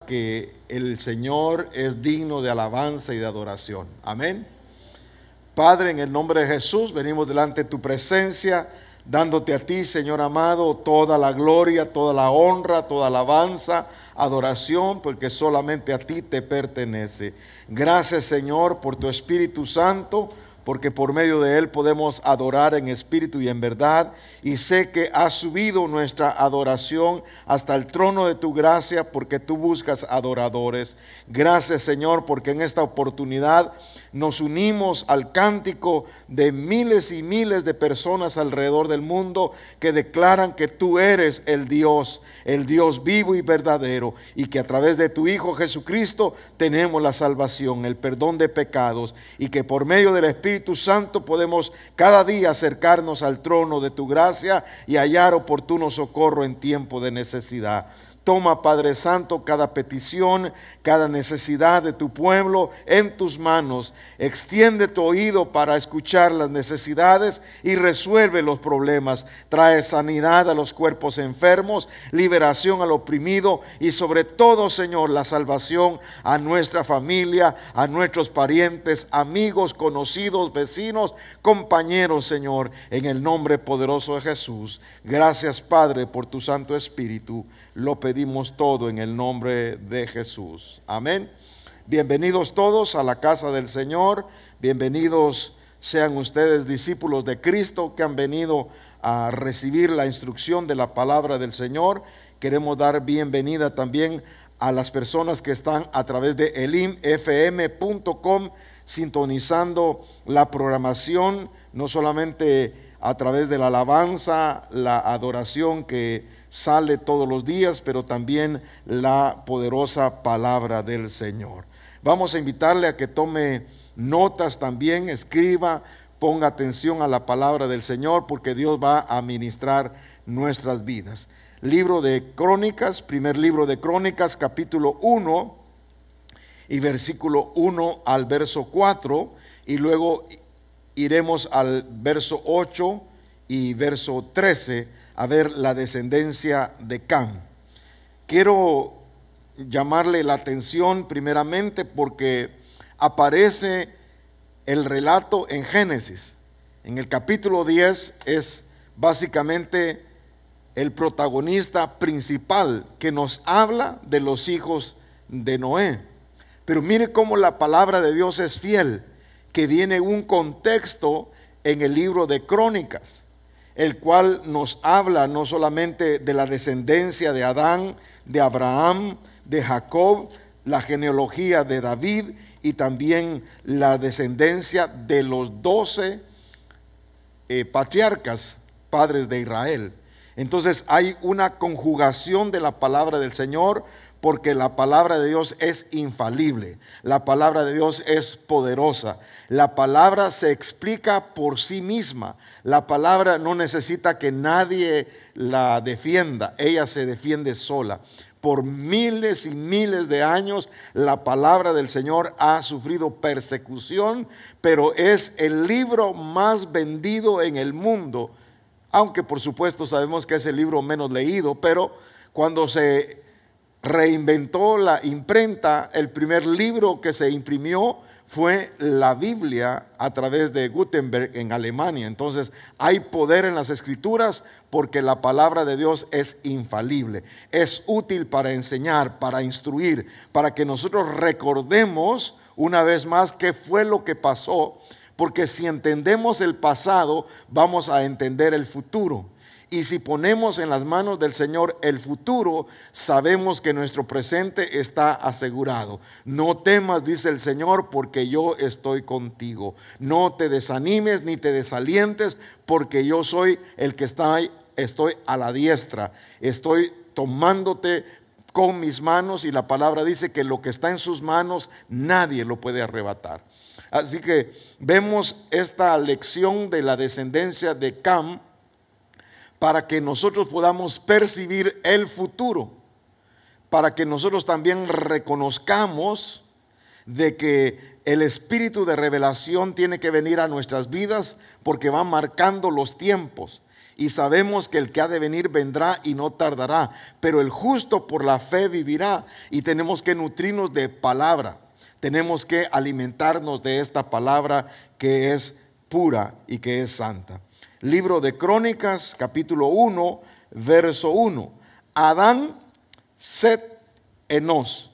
que el Señor es digno de alabanza y de adoración. Amén. Padre, en el nombre de Jesús, venimos delante de tu presencia, dándote a ti, Señor amado, toda la gloria, toda la honra, toda alabanza, adoración, porque solamente a ti te pertenece. Gracias, Señor, por tu Espíritu Santo, porque por medio de él podemos adorar en espíritu y en verdad. Y sé que has subido nuestra adoración hasta el trono de tu gracia, porque tú buscas adoradores. Gracias, Señor, porque en esta oportunidad nos unimos al cántico de miles y miles de personas alrededor del mundo que declaran que tú eres el Dios vivo y verdadero, y que a través de tu Hijo Jesucristo tenemos la salvación, el perdón de pecados, y que por medio del Espíritu Santo podemos cada día acercarnos al trono de tu gracia y hallar oportuno socorro en tiempo de necesidad. Toma, Padre Santo, cada petición, cada necesidad de tu pueblo en tus manos. Extiende tu oído para escuchar las necesidades y resuelve los problemas. Trae sanidad a los cuerpos enfermos, liberación al oprimido y sobre todo, Señor, la salvación a nuestra familia, a nuestros parientes, amigos, conocidos, vecinos, compañeros, Señor, en el nombre poderoso de Jesús. Gracias, Padre, por tu Santo Espíritu. Lo pedimos todo en el nombre de Jesús. Amén. Bienvenidos todos a la casa del Señor. Bienvenidos sean ustedes, discípulos de Cristo, que han venido a recibir la instrucción de la palabra del Señor. Queremos dar bienvenida también a las personas que están a través de elimfm.com sintonizando la programación, no solamente a través de la alabanza, la adoración que sale todos los días, pero también la poderosa palabra del Señor. Vamos a invitarle a que tome notas también, escriba, ponga atención a la palabra del Señor, porque Dios va a ministrar nuestras vidas. Libro de Crónicas, primer libro de Crónicas, capítulo 1 y versículo 1 al verso 4, y luego iremos al verso 8 y verso 13 a ver la descendencia de Cam. Quiero llamarle la atención primeramente porque aparece el relato en Génesis. En el capítulo 10 es básicamente el protagonista principal que nos habla de los hijos de Noé. Pero mire cómo la palabra de Dios es fiel, que viene un contexto en el libro de Crónicas, el cual nos habla no solamente de la descendencia de Adán, de Abraham, de Jacob, la genealogía de David y también la descendencia de los 12 patriarcas, padres de Israel. Entonces hay una conjugación de la palabra del Señor, porque la palabra de Dios es infalible, la palabra de Dios es poderosa, la palabra se explica por sí misma, la palabra no necesita que nadie la defienda, ella se defiende sola. Por miles y miles de años la palabra del Señor ha sufrido persecución, pero es el libro más vendido en el mundo, aunque por supuesto sabemos que es el libro menos leído, pero cuando se reinventó la imprenta, el primer libro que se imprimió fue la Biblia a través de Gutenberg en Alemania. Entonces hay poder en las escrituras porque la palabra de Dios es infalible, es útil para enseñar, para instruir, para que nosotros recordemos una vez más qué fue lo que pasó, porque si entendemos el pasado vamos a entender el futuro. Y si ponemos en las manos del Señor el futuro, sabemos que nuestro presente está asegurado. No temas, dice el Señor, porque yo estoy contigo. No te desanimes ni te desalientes, porque yo soy el que estoy a la diestra. Estoy tomándote con mis manos, y la palabra dice que lo que está en sus manos nadie lo puede arrebatar. Así que vemos esta lección de la descendencia de Cam para que nosotros podamos percibir el futuro, para que nosotros también reconozcamos de que el espíritu de revelación tiene que venir a nuestras vidas, porque va marcando los tiempos. y sabemos que el que ha de venir vendrá y no tardará, pero el justo por la fe vivirá. Y tenemos que nutrirnos de palabra, tenemos que alimentarnos de esta palabra que es pura y que es santa. Libro de Crónicas, capítulo 1, verso 1. Adán, Set, Enos,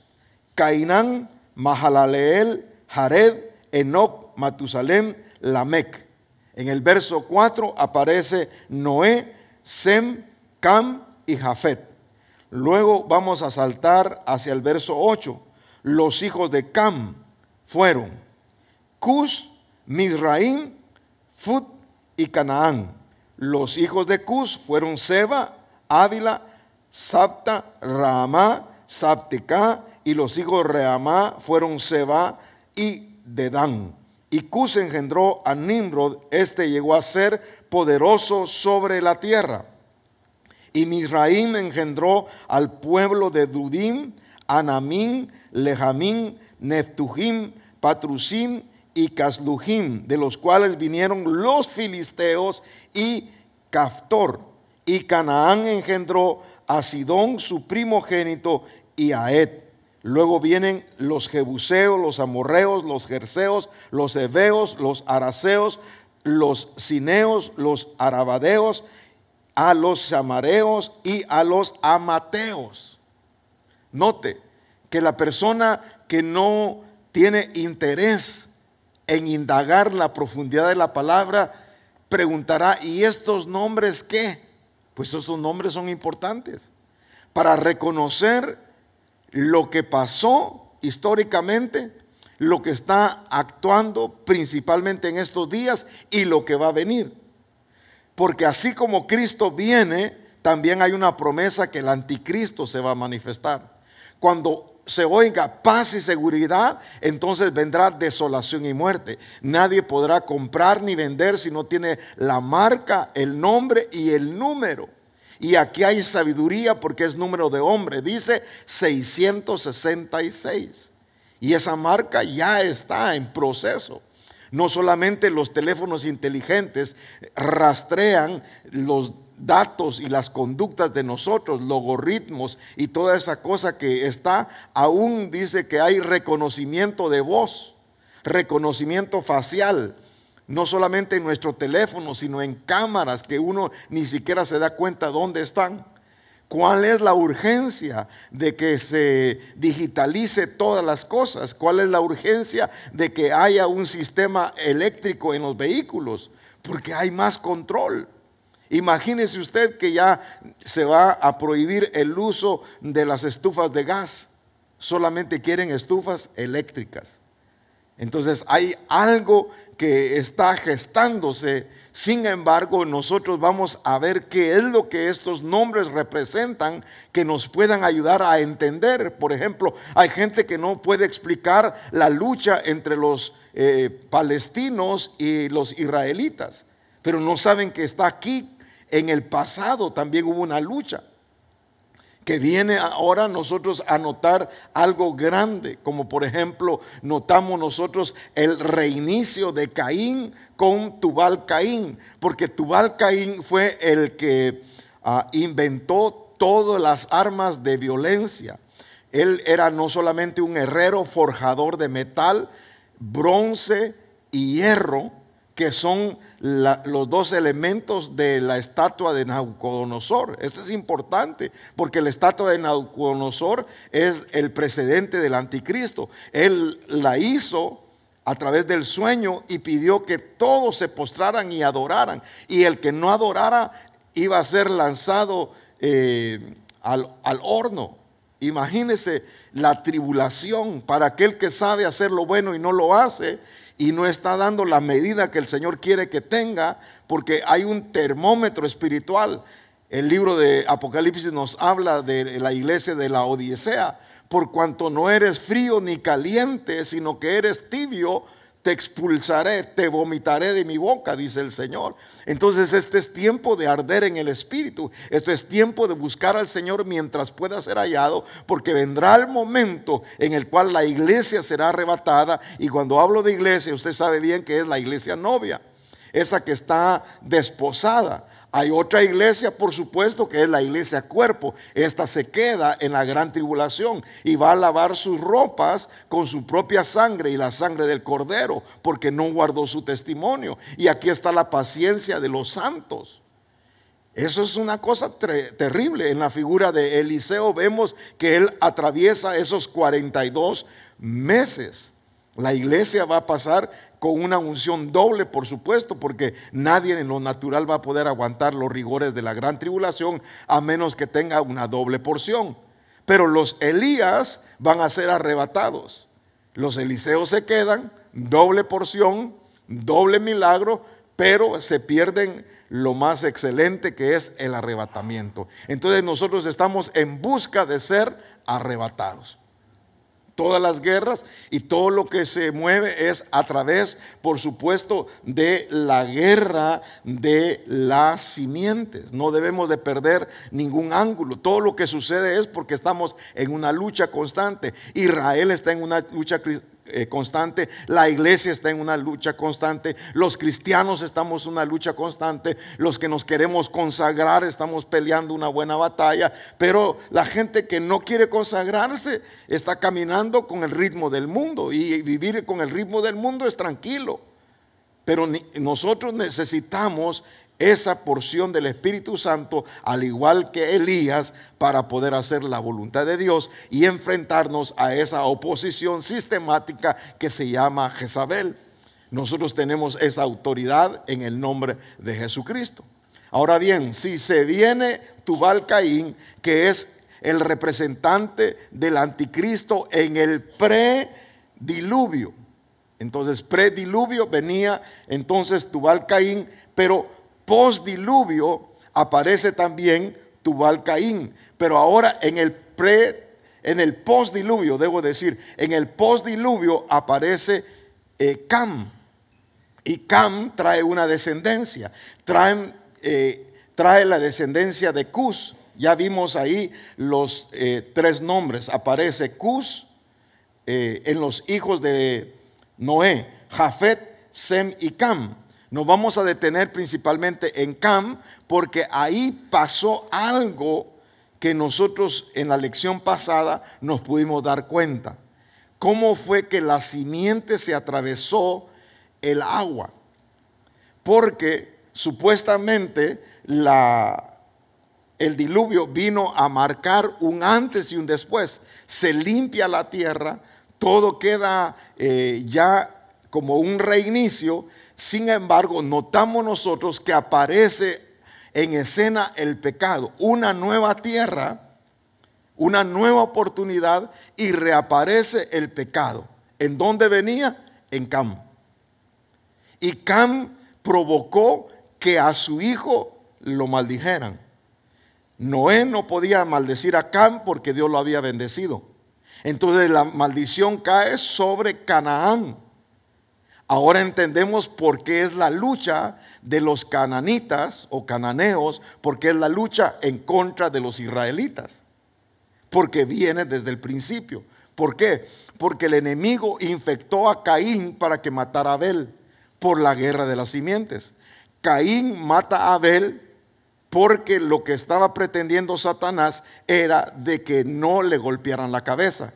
Cainán, Mahalaleel, Jared, Enoc, Matusalem, Lamec. En el verso 4 aparece Noé, Sem, Cam y Jafet. Luego vamos a saltar hacia el verso 8. Los hijos de Cam fueron Cus, Mizraim, Fut y Canaán. Los hijos de Cus fueron Seba, Ávila, Sabta, Raamá, Sabteca, y los hijos de Raamá fueron Seba y Dedán. Y Cus engendró a Nimrod, este llegó a ser poderoso sobre la tierra. Y Mizraim engendró al pueblo de Dudim, Anamín, Lejamín, Neftujim, Patrusim y Caslujim, de los cuales vinieron los filisteos y Caftor. Y Canaán engendró a Sidón, su primogénito, y a Ed. Luego vienen los jebuseos, los amorreos, los gerseos, los heveos, los araseos, los cineos, los arabadeos, a los samareos y a los amateos. Note que la persona que no tiene interés en indagar la profundidad de la palabra preguntará: ¿y estos nombres qué? Pues estos nombres son importantes para reconocer lo que pasó históricamente, lo que está actuando principalmente en estos días y lo que va a venir. Porque así como Cristo viene, también hay una promesa que el anticristo se va a manifestar. Cuando se oiga paz y seguridad, entonces vendrá desolación y muerte. Nadie podrá comprar ni vender si no tiene la marca, el nombre y el número. Y aquí hay sabiduría porque es número de hombre. Dice 666. Y esa marca ya está en proceso. No solamente los teléfonos inteligentes rastrean los datos y las conductas de nosotros, logaritmos y toda esa cosa que está, aún dice que hay reconocimiento de voz, reconocimiento facial, no solamente en nuestro teléfono, sino en cámaras que uno ni siquiera se da cuenta dónde están. ¿Cuál es la urgencia de que se digitalice todas las cosas? ¿Cuál es la urgencia de que haya un sistema eléctrico en los vehículos? Porque hay más control. Imagínese usted que ya se va a prohibir el uso de las estufas de gas. Solamente quieren estufas eléctricas. Entonces hay algo que está gestándose. Sin embargo, nosotros vamos a ver qué es lo que estos nombres representan, que nos puedan ayudar a entender. Por ejemplo, hay gente que no puede explicar la lucha entre los palestinos y los israelitas, pero no saben que está aquí. En el pasado también hubo una lucha que viene ahora nosotros a notar algo grande, como por ejemplo notamos nosotros el reinicio de Caín con Tubal Caín, porque Tubal Caín fue el que inventó todas las armas de violencia. Él era no solamente un herrero, forjador de metal, bronce y hierro, que son los dos elementos de la estatua de Nabucodonosor. Esto es importante porque la estatua de Nabucodonosor es el precedente del anticristo. Él la hizo a través del sueño y pidió que todos se postraran y adoraran, y el que no adorara iba a ser lanzado al horno. Imagínese la tribulación para aquel que sabe hacer lo bueno y no lo hace, y no está dando la medida que el Señor quiere que tenga, porque hay un termómetro espiritual. El libro de Apocalipsis nos habla de la iglesia de la Odisea: por cuanto no eres frío ni caliente, sino que eres tibio, te expulsaré, te vomitaré de mi boca, dice el Señor. Entonces este es tiempo de arder en el Espíritu. Esto es tiempo de buscar al Señor mientras pueda ser hallado, porque vendrá el momento en el cual la iglesia será arrebatada. Y cuando hablo de iglesia, usted sabe bien que es la iglesia novia, esa que está desposada. Hay otra iglesia, por supuesto, que es la iglesia cuerpo. Esta se queda en la gran tribulación y va a lavar sus ropas con su propia sangre y la sangre del cordero, porque no guardó su testimonio. Y aquí está la paciencia de los santos. Eso es una cosa terrible. En la figura de Eliseo vemos que él atraviesa esos 42 meses. La iglesia va a pasar con una unción doble, por supuesto, porque nadie en lo natural va a poder aguantar los rigores de la gran tribulación a menos que tenga una doble porción. Pero los Elías van a ser arrebatados. Los Eliseos se quedan, doble porción, doble milagro, pero se pierden lo más excelente, que es el arrebatamiento. Entonces nosotros estamos en busca de ser arrebatados. Todas las guerras y todo lo que se mueve es a través, por supuesto, de la guerra de las simientes. No debemos de perder ningún ángulo. Todo lo que sucede es porque estamos en una lucha constante. Israel está en una lucha constante, la iglesia está en una lucha constante, los cristianos estamos en una lucha constante, los que nos queremos consagrar estamos peleando una buena batalla, pero la gente que no quiere consagrarse está caminando con el ritmo del mundo, y vivir con el ritmo del mundo es tranquilo, pero nosotros necesitamos esa porción del Espíritu Santo, al igual que Elías, para poder hacer la voluntad de Dios y enfrentarnos a esa oposición sistemática que se llama Jezabel. Nosotros tenemos esa autoridad en el nombre de Jesucristo. Ahora bien, si se viene Tubal Caín, que es el representante del anticristo en el prediluvio, entonces prediluvio venía entonces Tubal Caín, pero postdiluvio aparece también Tubal Caín, pero ahora en el postdiluvio, debo decir, en el postdiluvio aparece Cam, y Cam trae una descendencia, trae la descendencia de Cus. Ya vimos ahí los tres nombres. Aparece Cus en los hijos de Noé, Jafet, Sem y Cam. Nos vamos a detener principalmente en Cam, porque ahí pasó algo que nosotros en la lección pasada nos pudimos dar cuenta. ¿Cómo fue que la simiente se atravesó el agua? Porque supuestamente el diluvio vino a marcar un antes y un después. Se limpia la tierra, todo queda ya como un reinicio. Sin embargo, notamos nosotros que aparece en escena el pecado, una nueva tierra, una nueva oportunidad, y reaparece el pecado. ¿En dónde venía? En Cam. Y Cam provocó que a su hijo lo maldijeran. Noé no podía maldecir a Cam porque Dios lo había bendecido. Entonces la maldición cae sobre Canaán. Ahora entendemos por qué es la lucha de los cananitas o cananeos, porque es la lucha en contra de los israelitas, porque viene desde el principio. ¿Por qué? Porque el enemigo infectó a Caín para que matara a Abel por la guerra de las simientes. Caín mata a Abel porque lo que estaba pretendiendo Satanás era de que no le golpearan la cabeza.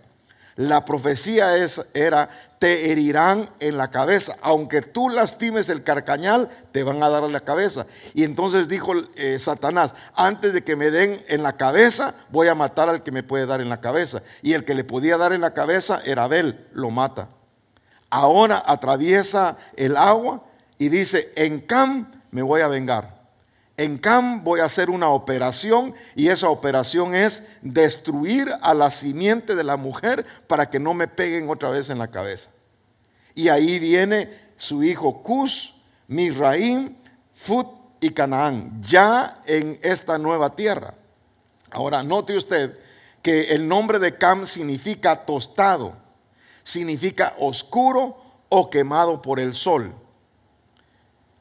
La profecía era: te herirán en la cabeza, aunque tú lastimes el carcañal, te van a dar en la cabeza. Y entonces dijo Satanás: antes de que me den en la cabeza, voy a matar al que me puede dar en la cabeza. Y el que le podía dar en la cabeza era Abel, lo mata. Ahora atraviesa el agua y dice: en Cam me voy a vengar. En Cam voy a hacer una operación, y esa operación es destruir a la simiente de la mujer para que no me peguen otra vez en la cabeza. Y ahí viene su hijo Cus, Misraim, Fut y Canaán, ya en esta nueva tierra. Ahora note usted que el nombre de Cam significa tostado, significa oscuro o quemado por el sol.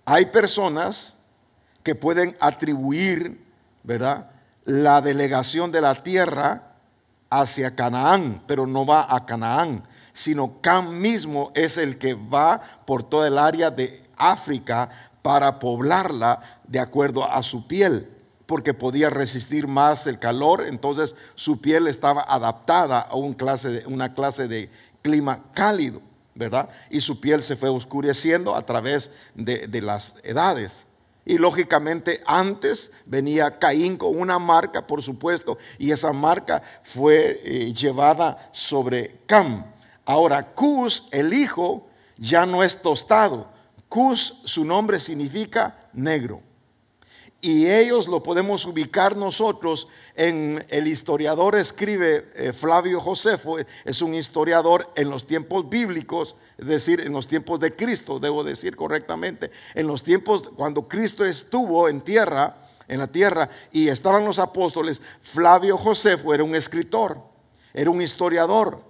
Hay personas que pueden atribuir, ¿verdad?, la delegación de la tierra hacia Canaán, pero no va a Canaán, sino Cam mismo es el que va por toda el área de África para poblarla de acuerdo a su piel, porque podía resistir más el calor. Entonces su piel estaba adaptada a una clase de clima cálido, ¿verdad? Y su piel se fue oscureciendo a través de las edades. Y lógicamente antes venía Caín con una marca, por supuesto, y esa marca fue llevada sobre Cam. Ahora Cus, el hijo, ya no es tostado. Cus, su nombre significa negro. Y ellos lo podemos ubicar nosotros en el historiador, escribe Flavio Josefo, es un historiador en los tiempos bíblicos, es decir, en los tiempos de Cristo, debo decir correctamente, en los tiempos cuando Cristo estuvo en la tierra y estaban los apóstoles. Flavio Josefo era un escritor, era un historiador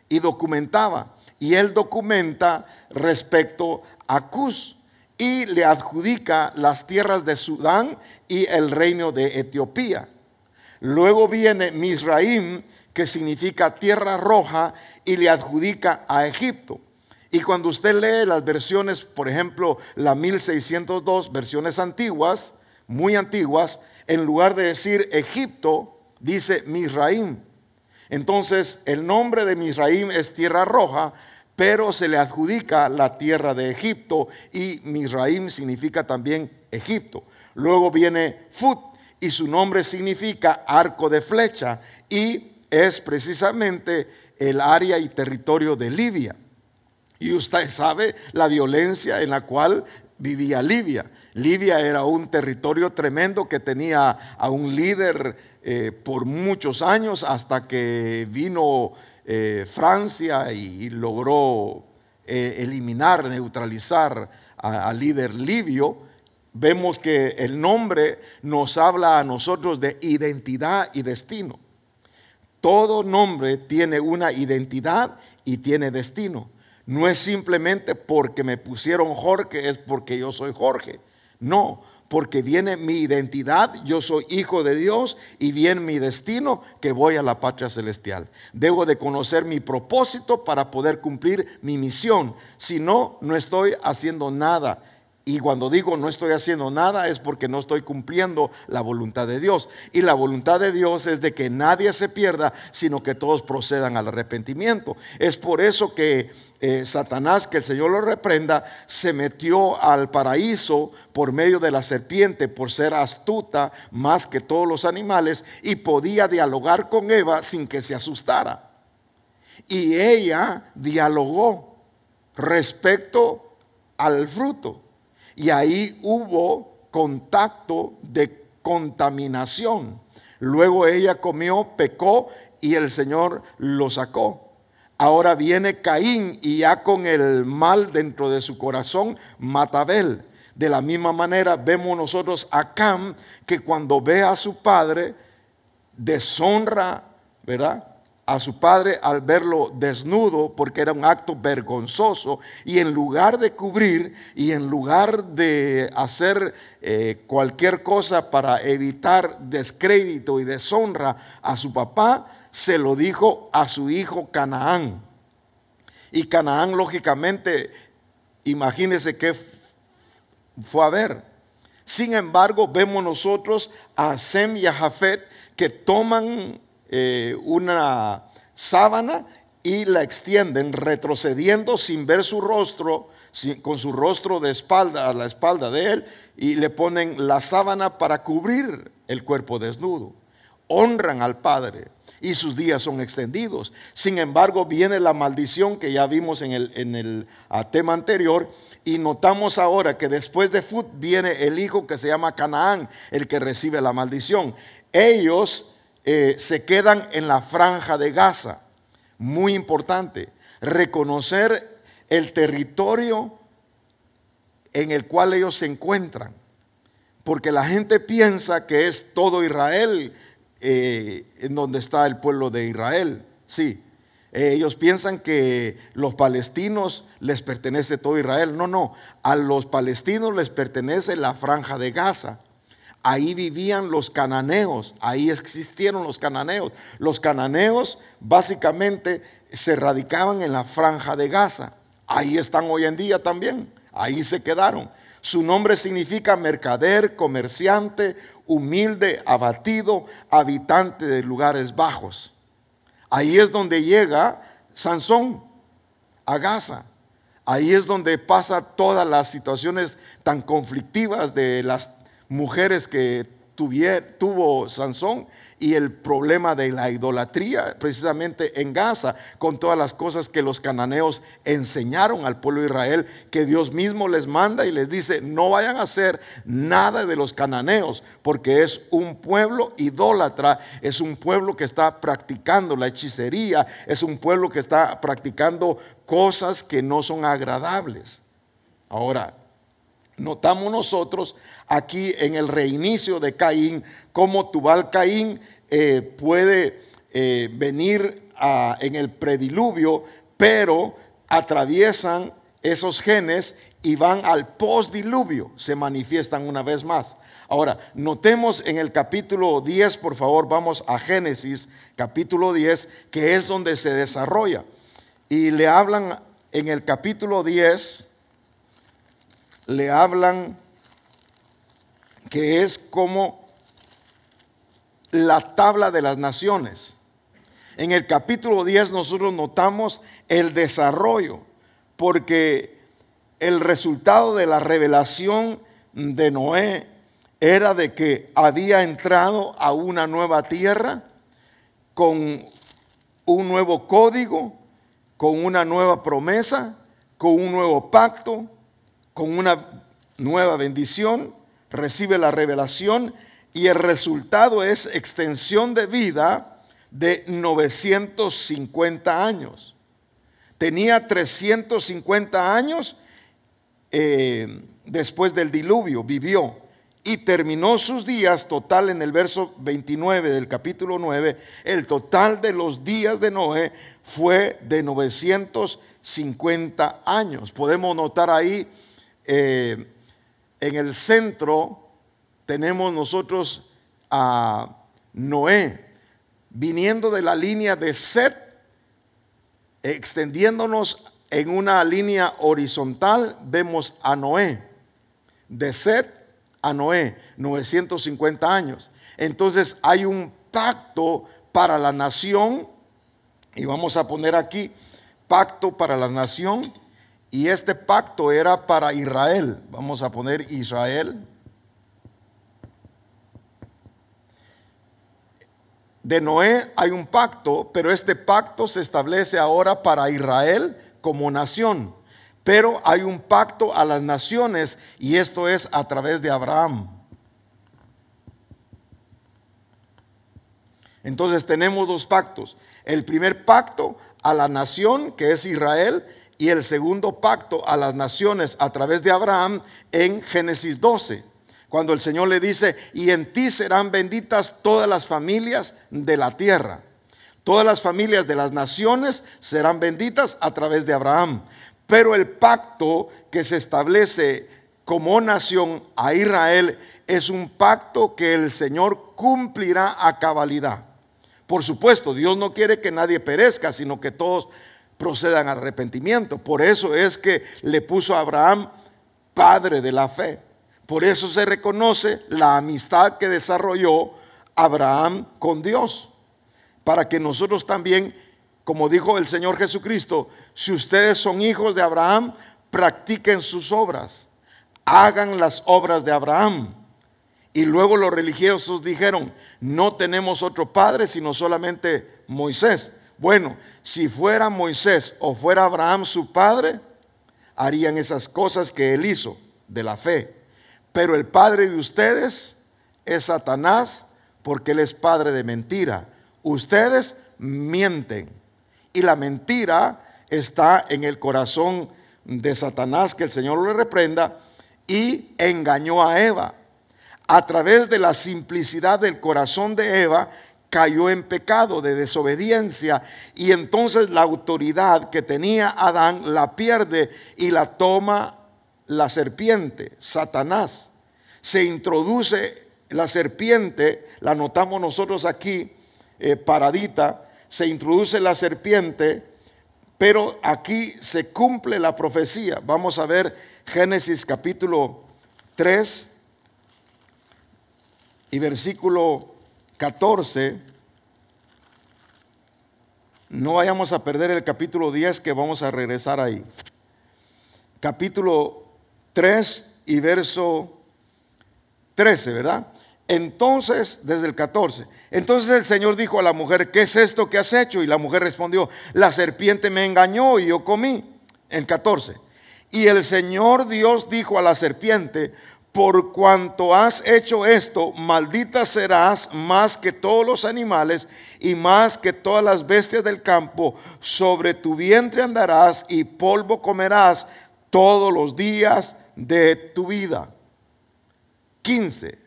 y documentaba. Y él documenta respecto a Cus y le adjudica las tierras de Sudán y el reino de Etiopía. Luego viene Misraim, que significa tierra roja, y le adjudica a Egipto. Y cuando usted lee las versiones, por ejemplo, la 1602, versiones antiguas, muy antiguas, en lugar de decir Egipto, dice Misraim. Entonces, el nombre de Misraim es tierra roja, pero se le adjudica la tierra de Egipto, y Misraim significa también Egipto. Luego viene Fut, y su nombre significa arco de flecha, y es precisamente el área y territorio de Libia. Y usted sabe la violencia en la cual vivía Libia. Libia era un territorio tremendo que tenía a un líder por muchos años, hasta que vino Francia y logró eliminar, neutralizar al líder libio. Vemos que el nombre nos habla a nosotros de identidad y destino. Todo nombre tiene una identidad y tiene destino. No es simplemente porque me pusieron Jorge, es porque yo soy Jorge. No, porque viene mi identidad, yo soy hijo de Dios, y viene mi destino, que voy a la patria celestial. Debo de conocer mi propósito para poder cumplir mi misión. Si no, no estoy haciendo nada. Y cuando digo no estoy haciendo nada, es porque no estoy cumpliendo la voluntad de Dios. Y la voluntad de Dios es de que nadie se pierda, sino que todos procedan al arrepentimiento. Es por eso que Satanás, que el Señor lo reprenda, se metió al paraíso por medio de la serpiente, por ser astuta más que todos los animales, y podía dialogar con Eva sin que se asustara. Y ella dialogó respecto al fruto. Y ahí hubo contacto de contaminación. Luego ella comió, pecó, y el Señor lo sacó. Ahora viene Caín, y ya con el mal dentro de su corazón mata a Abel. De la misma manera vemos nosotros a Cam, que cuando ve a su padre deshonra, ¿verdad?, a su padre al verlo desnudo, porque era un acto vergonzoso, y en lugar de cubrir y en lugar de hacer cualquier cosa para evitar descrédito y deshonra a su papá, se lo dijo a su hijo Canaán. Y Canaán, lógicamente, imagínense qué fue a ver. Sin embargo, vemos nosotros a Sem y a Jafet, que toman una sábana y la extienden, retrocediendo sin ver su rostro, con su rostro de espalda a la espalda de él, y le ponen la sábana para cubrir el cuerpo desnudo. Honran al padre y sus días son extendidos. Sin embargo, viene la maldición que ya vimos en el tema anterior, y notamos ahora que después de Fut viene el hijo que se llama Canaán, el que recibe la maldición. Ellos se quedan en la franja de Gaza. Muy importante reconocer el territorio en el cual ellos se encuentran, porque la gente piensa que es todo Israel, en donde está el pueblo de Israel. Sí, ellos piensan que los palestinos les pertenece todo Israel. No, no, a los palestinos les pertenece la franja de Gaza. Ahí vivían los cananeos, ahí existieron los cananeos. Los cananeos básicamente se radicaban en la franja de Gaza. Ahí están hoy en día también, ahí se quedaron. Su nombre significa mercader, comerciante, humilde, abatido, habitante de lugares bajos. Ahí es donde llega Sansón a Gaza. Ahí es donde pasa todas las situaciones tan conflictivas de las mujeres que tuvo Sansón, y el problema de la idolatría precisamente en Gaza, con todas las cosas que los cananeos enseñaron al pueblo de Israel, que Dios mismo les manda y les dice: no vayan a hacer nada de los cananeos, porque es un pueblo idólatra, es un pueblo que está practicando la hechicería, es un pueblo que está practicando cosas que no son agradables. Ahora, notamos nosotros aquí en el reinicio de Caín, cómo Tubal Caín puede venir en el prediluvio, pero atraviesan esos genes y van al postdiluvio, se manifiestan una vez más. Ahora, notemos en el capítulo 10, por favor, vamos a Génesis, capítulo 10, que es donde se desarrolla. Y le hablan en el capítulo 10, le hablan que es como la tabla de las naciones. En el capítulo 10 nosotros notamos el desarrollo, porque el resultado de la revelación de Noé era de que había entrado a una nueva tierra con un nuevo código, con una nueva promesa, con un nuevo pacto, con una nueva bendición. Recibe la revelación y el resultado es extensión de vida de 950 años. Tenía 350 años después del diluvio, vivió y terminó sus días total en el verso 29 del capítulo 9. El total de los días de Noé fue de 950 años. Podemos notar ahí en el centro tenemos nosotros a Noé viniendo de la línea de Set, extendiéndonos en una línea horizontal. Vemos a Noé, de Set a Noé, 950 años. Entonces hay un pacto para la nación, y vamos a poner aquí pacto para la nación, y este pacto era para Israel. Vamos a poner Israel. De Noé hay un pacto, pero este pacto se establece ahora para Israel como nación. Pero hay un pacto a las naciones, y esto es a través de Abraham. Entonces tenemos dos pactos. El primer pacto a la nación, que es Israel, y el segundo pacto a las naciones a través de Abraham en Génesis 12. Cuando el Señor le dice: y en ti serán benditas todas las familias de la tierra. Todas las familias de las naciones serán benditas a través de Abraham. Pero el pacto que se establece como nación a Israel es un pacto que el Señor cumplirá a cabalidad. Por supuesto, Dios no quiere que nadie perezca, sino que todos procedan al arrepentimiento. Por eso es que le puso a Abraham padre de la fe. Por eso se reconoce la amistad que desarrolló Abraham con Dios, para que nosotros también, como dijo el Señor Jesucristo, si ustedes son hijos de Abraham, practiquen sus obras, hagan las obras de Abraham. Y luego los religiosos dijeron: no tenemos otro padre sino solamente Moisés. Bueno, si fuera Moisés o fuera Abraham su padre, harían esas cosas que él hizo de la fe. Pero el padre de ustedes es Satanás, porque él es padre de mentira. Ustedes mienten, y la mentira está en el corazón de Satanás, que el Señor le reprenda, y engañó a Eva. A través de la simplicidad del corazón de Eva, cayó en pecado de desobediencia, y entonces la autoridad que tenía Adán la pierde y la toma la serpiente, Satanás. Se introduce la serpiente, la notamos nosotros aquí paradita, se introduce la serpiente, pero aquí se cumple la profecía. Vamos a ver Génesis capítulo 3 y versículo 14. No vayamos a perder el capítulo 10, que vamos a regresar ahí. Capítulo 3 y verso 13, ¿verdad? Entonces, desde el 14. Entonces el Señor dijo a la mujer: ¿qué es esto que has hecho? Y la mujer respondió: la serpiente me engañó y yo comí. En 14. Y el Señor Dios dijo a la serpiente: por cuanto has hecho esto, maldita serás más que todos los animales y más que todas las bestias del campo. Sobre tu vientre andarás y polvo comerás todos los días de tu vida. 15,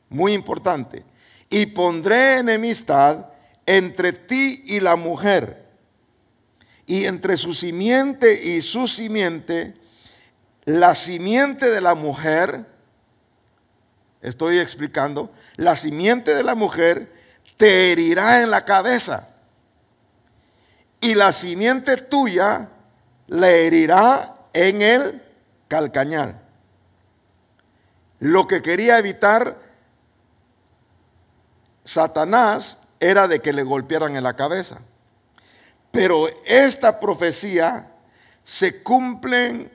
muy importante. Y pondré enemistad entre ti y la mujer, y entre su simiente y su simiente. La simiente de la mujer, estoy explicando, la simiente de la mujer te herirá en la cabeza, y la simiente tuya le herirá en el calcañar. Lo que quería evitar Satanás era de que le golpearan en la cabeza. Pero esta profecía se cumple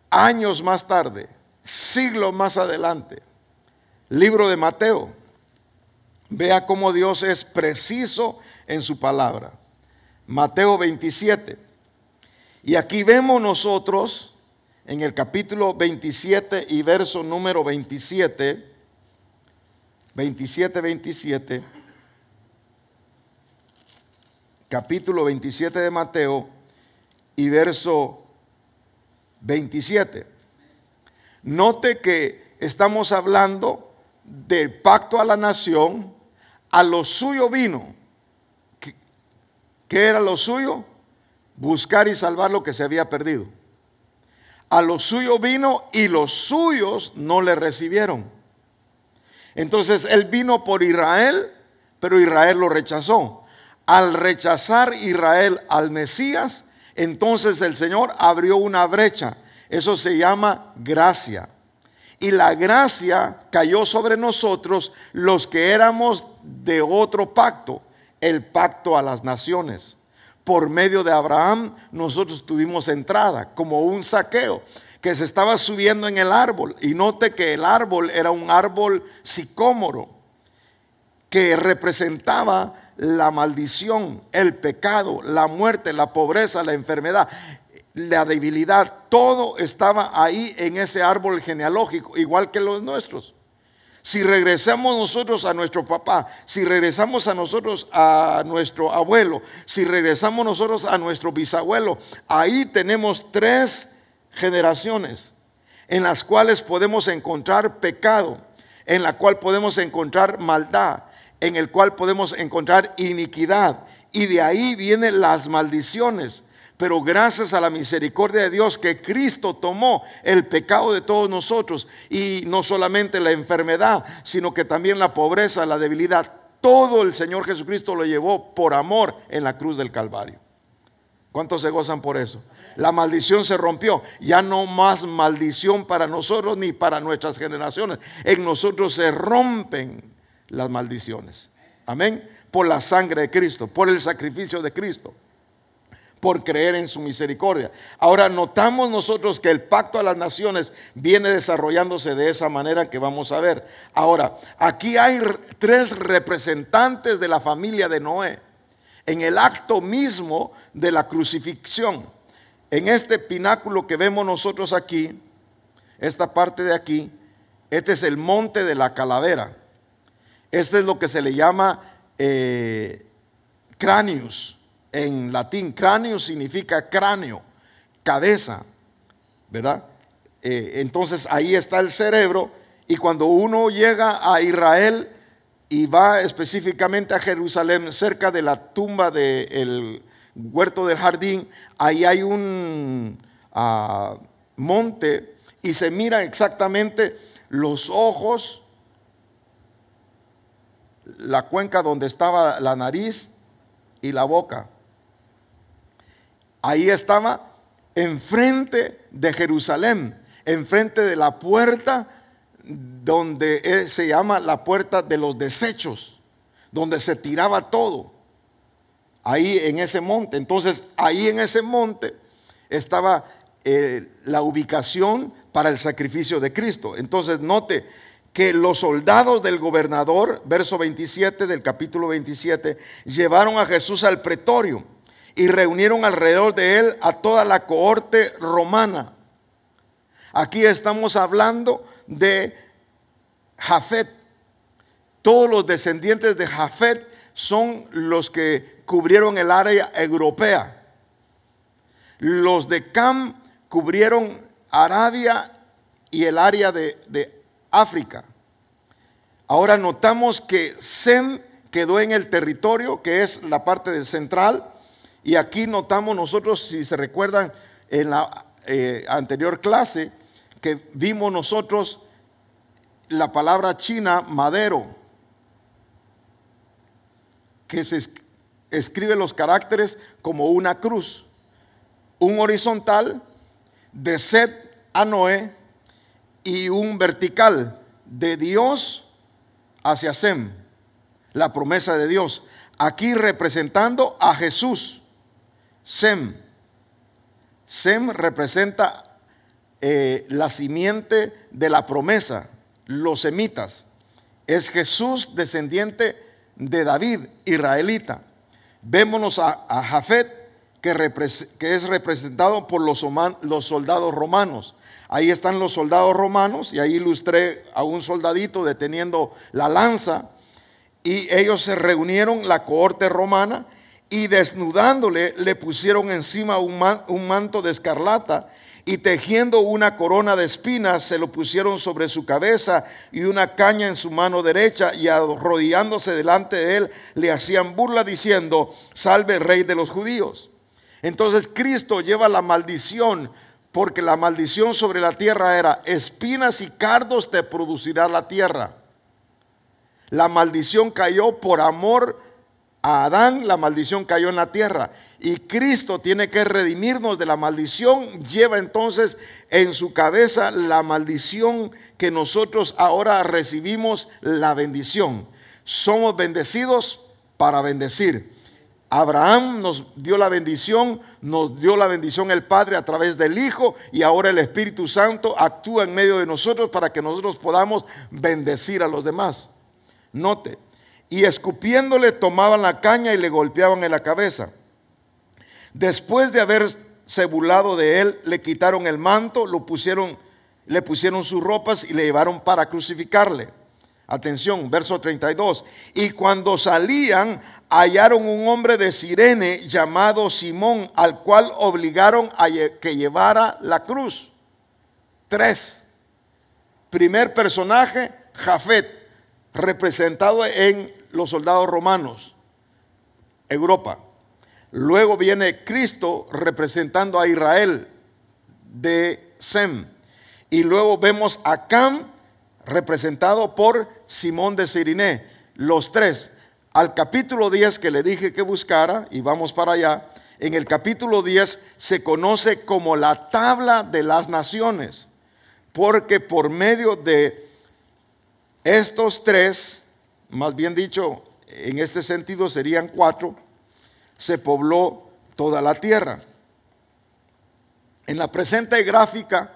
años más tarde, siglos más adelante. Libro de Mateo. Vea cómo Dios es preciso en su palabra. Mateo 27. Y aquí vemos nosotros en el capítulo 27 y verso número 27. 27. Capítulo 27 de Mateo y verso 27. Note que estamos hablando del pacto a la nación. A lo suyo vino. ¿Qué era lo suyo? Buscar y salvar lo que se había perdido. A lo suyo vino y los suyos no le recibieron. Entonces él vino por Israel, pero Israel lo rechazó. Al rechazar Israel al Mesías, entonces el Señor abrió una brecha. Eso se llama gracia. Y la gracia cayó sobre nosotros, los que éramos de otro pacto, el pacto a las naciones. Por medio de Abraham nosotros tuvimos entrada, como un Zaqueo que se estaba subiendo en el árbol. Y note que el árbol era un árbol sicómoro que representaba la maldición, el pecado, la muerte, la pobreza, la enfermedad, la debilidad. Todo estaba ahí en ese árbol genealógico, igual que los nuestros. Si regresamos nosotros a nuestro papá, si regresamos a nosotros a nuestro abuelo, si regresamos nosotros a nuestro bisabuelo, ahí tenemos 3 generaciones en las cuales podemos encontrar pecado, en la cual podemos encontrar maldad, en el cual podemos encontrar iniquidad, y de ahí vienen las maldiciones. Pero gracias a la misericordia de Dios, que Cristo tomó el pecado de todos nosotros, y no solamente la enfermedad, sino que también la pobreza, la debilidad, todo el Señor Jesucristo lo llevó por amor en la cruz del Calvario. ¿Cuántos se gozan por eso? La maldición se rompió. Ya no más maldición para nosotros ni para nuestras generaciones. En nosotros se rompen las maldiciones. Amén. Por la sangre de Cristo, por el sacrificio de Cristo, por creer en su misericordia. Ahora notamos nosotros que el pacto a las naciones viene desarrollándose de esa manera que vamos a ver. Ahora, aquí hay 3 representantes de la familia de Noé en el acto mismo de la crucifixión. En este pináculo que vemos nosotros aquí, esta parte de aquí, este es el monte de la calavera. Este es lo que se le llama cranius en latín. Cranius significa cráneo, cabeza, ¿verdad? Entonces ahí está el cerebro, y cuando uno llega a Israel y va específicamente a Jerusalén, cerca de la tumba del huerto del jardín, ahí hay un monte, y se mira exactamente los ojos, la cuenca donde estaba la nariz y la boca. Ahí estaba enfrente de Jerusalén, enfrente de la puerta donde se llama la puerta de los desechos, donde se tiraba todo, ahí en ese monte. Entonces ahí en ese monte estaba la ubicación para el sacrificio de Cristo. Entonces note que los soldados del gobernador, verso 27 del capítulo 27, llevaron a Jesús al pretorio y reunieron alrededor de él a toda la cohorte romana. Aquí estamos hablando de Jafet. Todos los descendientes de Jafet son los que cubrieron el área europea. Los de Cam cubrieron Arabia y el área de África. Ahora notamos que Sem quedó en el territorio que es la parte del central, y aquí notamos nosotros, si se recuerdan en la anterior clase, que vimos nosotros la palabra china madero, que se escribe los caracteres como una cruz, un horizontal de Set a Noé y un vertical de Dios hacia Sem, la promesa de Dios, aquí representando a Jesús. Sem representa la simiente de la promesa, los semitas. Es Jesús descendiente de David, israelita. Vémonos a Jafet, que es representado por los soldados romanos. Ahí están los soldados romanos, y ahí ilustré a un soldadito deteniendo la lanza, y ellos se reunieron, la cohorte romana, y desnudándole le pusieron encima un manto de escarlata, y tejiendo una corona de espinas se lo pusieron sobre su cabeza y una caña en su mano derecha, y arrodillándose delante de él le hacían burla diciendo: salve Rey de los judíos. Entonces Cristo lleva la maldición, porque la maldición sobre la tierra era: espinas y cardos te producirá la tierra. La maldición cayó por amor a Adán, la maldición cayó en la tierra, y Cristo tiene que redimirnos de la maldición. Lleva entonces en su cabeza la maldición, que nosotros ahora recibimos la bendición. Somos bendecidos para bendecir. Abraham nos dio la bendición el Padre a través del Hijo, y ahora el Espíritu Santo actúa en medio de nosotros para que nosotros podamos bendecir a los demás. Note, y escupiéndole tomaban la caña y le golpeaban en la cabeza. Después de haberse burlado de él, le quitaron el manto, le pusieron sus ropas y le llevaron para crucificarle. Atención, verso 32. Y cuando salían, hallaron un hombre de Cirene llamado Simón, al cual obligaron a que llevara la cruz. 3. Primer personaje, Jafet, representado en los soldados romanos, Europa. Luego viene Cristo representando a Israel, de Sem. Y luego vemos a Cam representado por Simón de Cirene. Los tres. Al capítulo 10 que le dije que buscara, y vamos para allá, en el capítulo 10 se conoce como la tabla de las naciones, porque por medio de estos tres, más bien dicho, en este sentido serían 4, se pobló toda la tierra. En la presente gráfica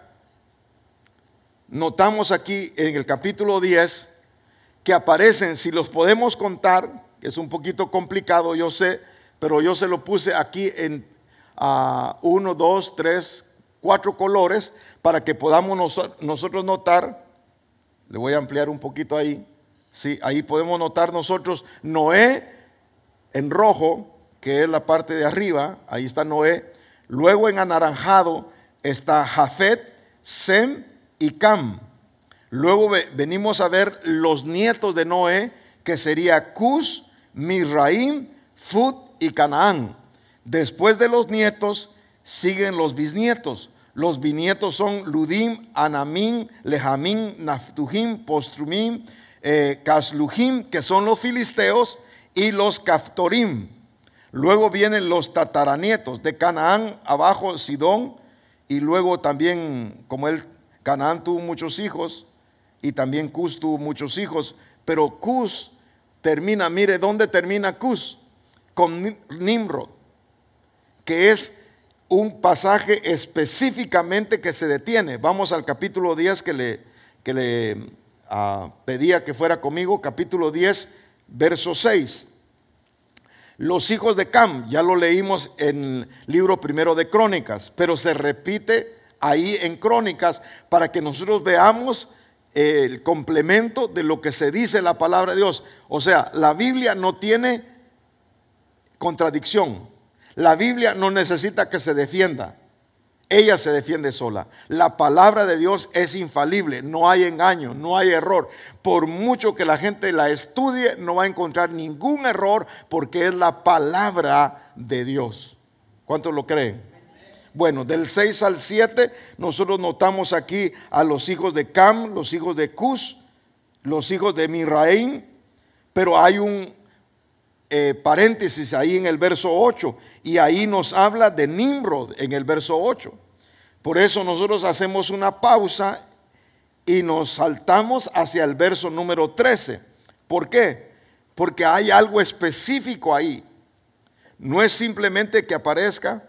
notamos aquí en el capítulo 10 que aparecen, si los podemos contar, es un poquito complicado, yo sé, pero yo se lo puse aquí en 1, 2, 3, 4 colores para que podamos nosotros notar. Le voy a ampliar un poquito ahí. Sí, ahí podemos notar nosotros Noé en rojo, que es la parte de arriba, ahí está Noé. Luego en anaranjado está Jafet, Sem y Cam. Luego venimos a ver los nietos de Noé, que sería Cus, Misraim, Fut y Canaán. Después de los nietos siguen los bisnietos. Los bisnietos son Ludim, Anamim, Lejamim, Naftujim, Postrumim, Caslujim, que son los filisteos, y los Caftorim. Luego vienen los tataranietos de Canaán, abajo Sidón, y luego también, como Canaán tuvo muchos hijos, y también Cus tuvo muchos hijos, pero Cus termina, mire dónde termina Cus, con Nimrod, que es un pasaje específicamente que se detiene. Vamos al capítulo 10 que le pedía que fuera conmigo, capítulo 10, verso 6. Los hijos de Cam, ya lo leímos en el libro primero de Crónicas, pero se repite ahí en Crónicas para que nosotros veamos el complemento de lo que se dice en la palabra de Dios. O sea, la Biblia no tiene contradicción. La Biblia no necesita que se defienda. Ella se defiende sola. La palabra de Dios es infalible. No hay engaño, no hay error. Por mucho que la gente la estudie, no va a encontrar ningún error porque es la palabra de Dios. ¿Cuántos lo creen? Bueno, del 6 al 7 nosotros notamos aquí a los hijos de Cam, los hijos de Cus, los hijos de Misraim, pero hay un paréntesis ahí en el verso 8 y ahí nos habla de Nimrod en el verso 8. Por eso nosotros hacemos una pausa y nos saltamos hacia el verso número 13. ¿Por qué? Porque hay algo específico ahí. No es simplemente que aparezca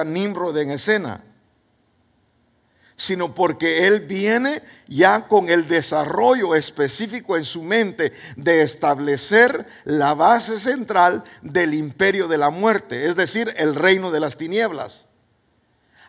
Nimrod en escena, sino porque él viene ya con el desarrollo específico en su mente de establecer la base central del imperio de la muerte, es decir, el reino de las tinieblas.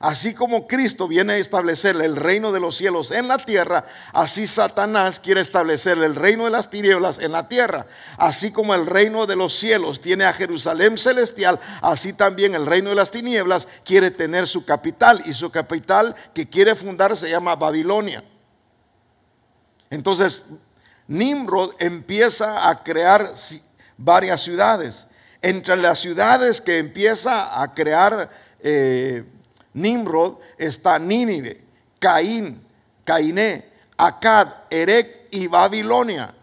Así como Cristo viene a establecer el reino de los cielos en la tierra, así Satanás quiere establecer el reino de las tinieblas en la tierra. Así como el reino de los cielos tiene a Jerusalén celestial, así también el reino de las tinieblas quiere tener su capital. Y su capital que quiere fundar se llama Babilonia. Entonces, Nimrod empieza a crear varias ciudades. Entre las ciudades que empieza a crear Nimrod está Nínive, Cainé, Acad, Erec y Babilonia.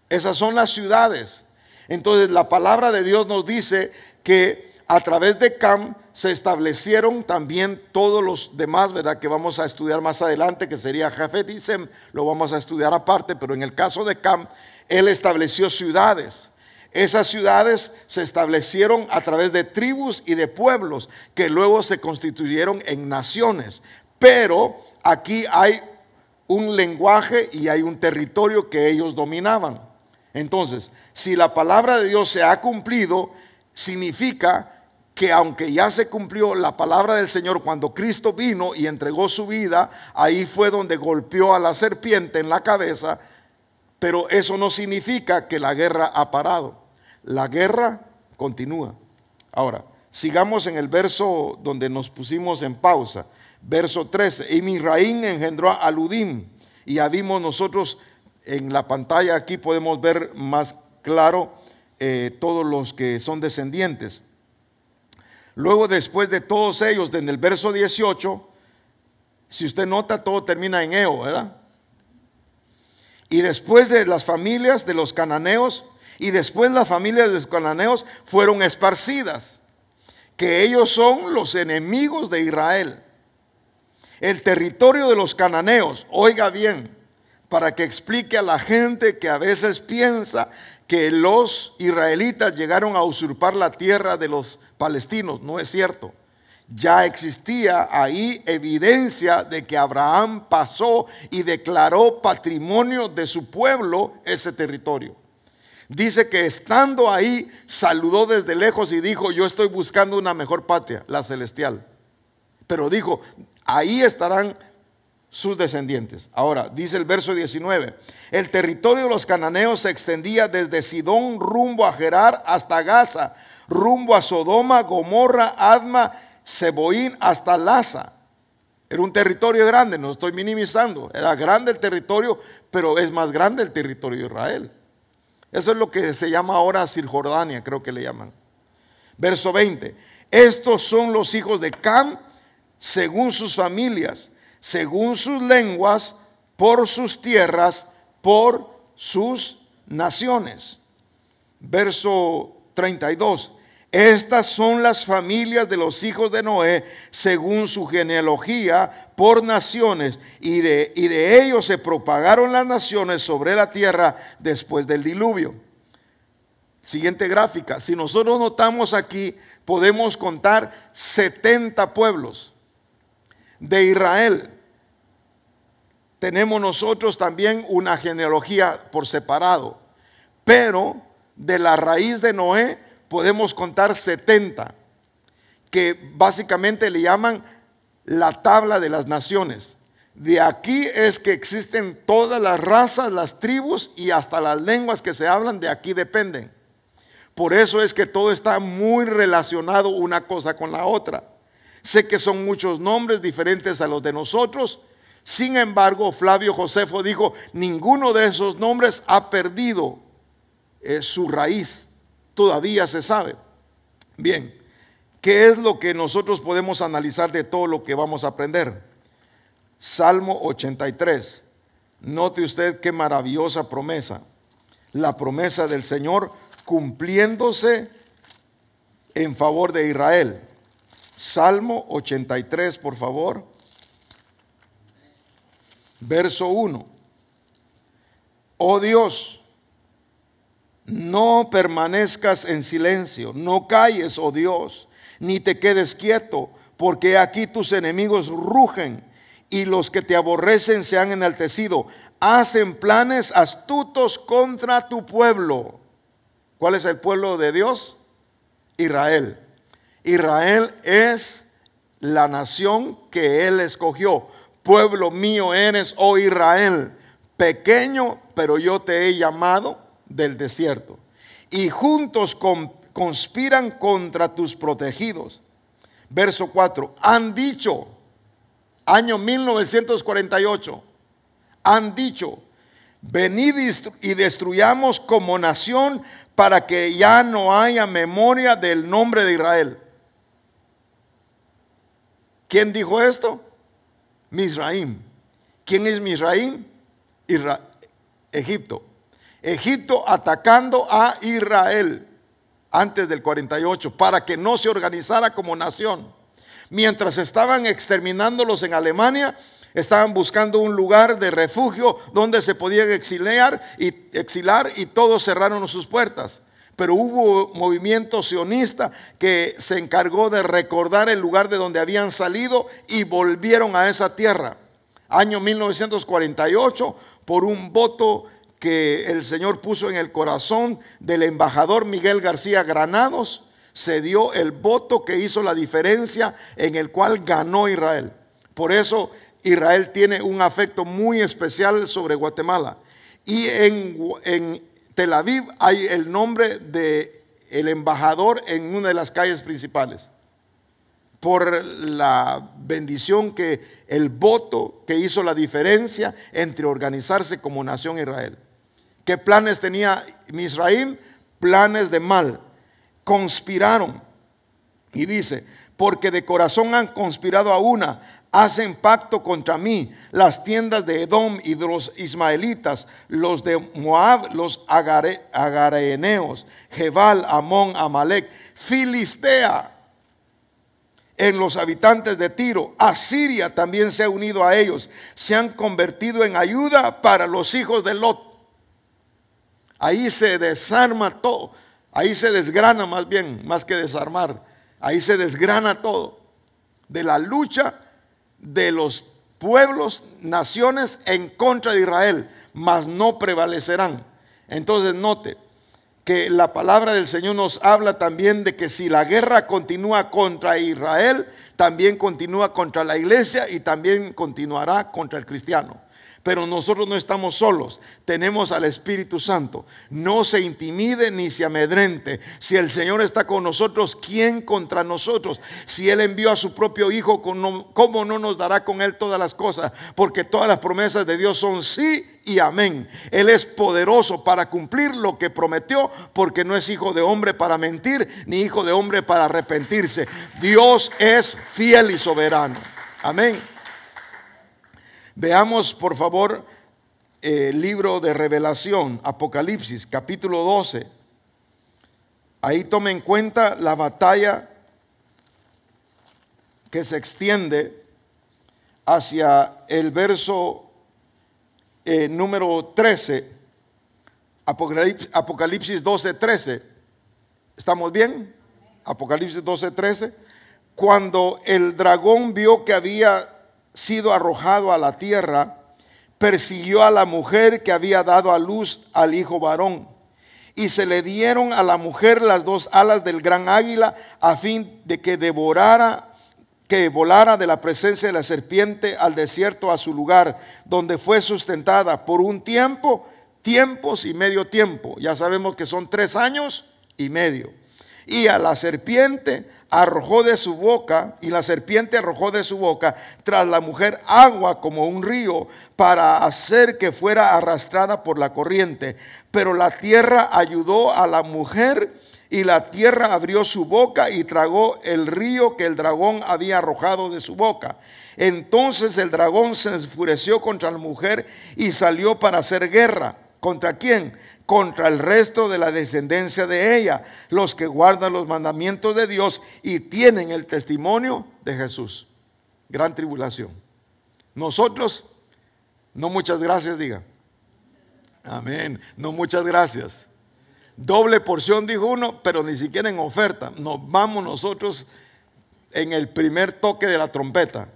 Esas son las ciudades. Entonces la palabra de Dios nos dice que a través de Cam se establecieron también todos los demás, ¿verdad? Que vamos a estudiar más adelante, que sería Jafet y Sem, lo vamos a estudiar aparte, pero en el caso de Cam, él estableció ciudades. Esas ciudades se establecieron a través de tribus y de pueblos que luego se constituyeron en naciones. Pero aquí hay un lenguaje y hay un territorio que ellos dominaban. Entonces, si la palabra de Dios se ha cumplido, significa que aunque ya se cumplió la palabra del Señor cuando Cristo vino y entregó su vida, ahí fue donde golpeó a la serpiente en la cabeza. Pero eso no significa que la guerra ha parado. La guerra continúa. Ahora, sigamos en el verso donde nos pusimos en pausa. Verso 13. Y Misraim engendró a Ludim. Y ya vimos nosotros en la pantalla, aquí podemos ver más claro todos los que son descendientes. Luego, después de todos ellos, en el verso 18, si usted nota, todo termina en Eo, ¿verdad? Y después de las familias de los cananeos, y después las familias de los cananeos fueron esparcidas, que ellos son los enemigos de Israel. El territorio de los cananeos, oiga bien, para que explique a la gente que a veces piensa que los israelitas llegaron a usurpar la tierra de los palestinos. No es cierto. Ya existía ahí evidencia de que Abraham pasó y declaró patrimonio de su pueblo ese territorio. Dice que estando ahí saludó desde lejos y dijo: yo estoy buscando una mejor patria, la celestial. Pero dijo: ahí estarán sus descendientes. Ahora, dice el verso 19: el territorio de los cananeos se extendía desde Sidón rumbo a Gerar hasta Gaza, rumbo a Sodoma, Gomorra, Adma, Seboín hasta Laza. Era un territorio grande, no estoy minimizando. Era grande el territorio, pero es más grande el territorio de Israel. Eso es lo que se llama ahora Cisjordania, creo que le llaman. Verso 20: estos son los hijos de Cam según sus familias, según sus lenguas, por sus tierras, por sus naciones. Verso 32: Estas son las familias de los hijos de Noé según su genealogía por naciones, y de ellos se propagaron las naciones sobre la tierra después del diluvio. Siguiente gráfica. Si nosotros notamos aquí, podemos contar 70 pueblos de Israel. Tenemos nosotros también una genealogía por separado, pero de la raíz de Noé podemos contar 70, que básicamente le llaman la tabla de las naciones. De aquí es que existen todas las razas, las tribus y hasta las lenguas que se hablan, de aquí dependen. Por eso es que todo está muy relacionado una cosa con la otra. Sé que son muchos nombres diferentes a los de nosotros. Sin embargo, Flavio Josefo dijo, ninguno de esos nombres ha perdido su raíz. Todavía se sabe. Bien, ¿qué es lo que nosotros podemos analizar de todo lo que vamos a aprender? Salmo 83. Note usted qué maravillosa promesa. La promesa del Señor cumpliéndose en favor de Israel. Salmo 83, por favor. Verso 1. Oh Dios, no permanezcas en silencio, no calles, oh Dios, ni te quedes quieto, porque aquí tus enemigos rugen y los que te aborrecen se han enaltecido. Hacen planes astutos contra tu pueblo. ¿Cuál es el pueblo de Dios? Israel. Israel es la nación que Él escogió. Pueblo mío eres, oh Israel, pequeño, pero yo te he llamado del desierto. Y juntos conspiran contra tus protegidos. Verso 4. Han dicho, año 1948, han dicho, venid y destruyamos como nación para que ya no haya memoria del nombre de Israel. ¿Quién dijo esto? Misraim. ¿Quién es Misraim? Egipto. Egipto atacando a Israel antes del 48 para que no se organizara como nación. Mientras estaban exterminándolos en Alemania, estaban buscando un lugar de refugio donde se podían exilar y todos cerraron sus puertas. Pero hubo movimiento sionista que se encargó de recordar el lugar de donde habían salido y volvieron a esa tierra. Año 1948, por un voto que el Señor puso en el corazón del embajador Miguel García Granados, se dio el voto que hizo la diferencia, en el cual ganó Israel. Por eso Israel tiene un afecto muy especial sobre Guatemala. Y en Tel Aviv hay el nombre del embajador en una de las calles principales, por la bendición que el voto que hizo la diferencia entre organizarse como nación Israel. ¿Qué planes tenía Misraim? Planes de mal. Conspiraron. Y dice, porque de corazón han conspirado a una, hacen pacto contra mí, las tiendas de Edom y de los ismaelitas, los de Moab, los agareneos, Jebal, Amón, Amalek, Filistea, en los habitantes de Tiro. Asiria también se ha unido a ellos, se han convertido en ayuda para los hijos de Lot. Ahí se desarma todo, ahí se desgrana más bien, más que desarmar, ahí se desgrana todo de la lucha de los pueblos, naciones en contra de Israel, mas no prevalecerán. Entonces note que la palabra del Señor nos habla también de que si la guerra continúa contra Israel, también continúa contra la iglesia y también continuará contra el cristiano. Pero nosotros no estamos solos, tenemos al Espíritu Santo. No se intimide ni se amedrente. Si el Señor está con nosotros, ¿quién contra nosotros? Si Él envió a su propio Hijo, ¿cómo no nos dará con Él todas las cosas? Porque todas las promesas de Dios son sí y amén. Él es poderoso para cumplir lo que prometió, porque no es hijo de hombre para mentir, ni hijo de hombre para arrepentirse. Dios es fiel y soberano. Amén. Veamos por favor el libro de Revelación, Apocalipsis, capítulo 12. Ahí tome en cuenta la batalla que se extiende hacia el verso número 13, Apocalipsis 12:13. ¿Estamos bien? Apocalipsis 12:13. Cuando el dragón vio que había sido arrojado a la tierra, persiguió a la mujer que había dado a luz al hijo varón. Y se le dieron a la mujer las dos alas del gran águila, a fin de que volara de la presencia de la serpiente al desierto, a su lugar, donde fue sustentada por un tiempo, tiempos y medio tiempo. Ya sabemos que son 3 años y medio. Y a la serpiente arrojó de su boca, y la serpiente arrojó de su boca tras la mujer agua como un río, para hacer que fuera arrastrada por la corriente. Pero la tierra ayudó a la mujer, y la tierra abrió su boca y tragó el río que el dragón había arrojado de su boca. Entonces el dragón se enfureció contra la mujer y salió para hacer guerra. ¿Contra quién? Contra el resto de la descendencia de ella, los que guardan los mandamientos de Dios y tienen el testimonio de Jesús. Gran tribulación. Nosotros, no muchas gracias, diga. Amén. No muchas gracias. Doble porción, dijo uno, pero ni siquiera en oferta. Nos vamos nosotros en el primer toque de la trompeta.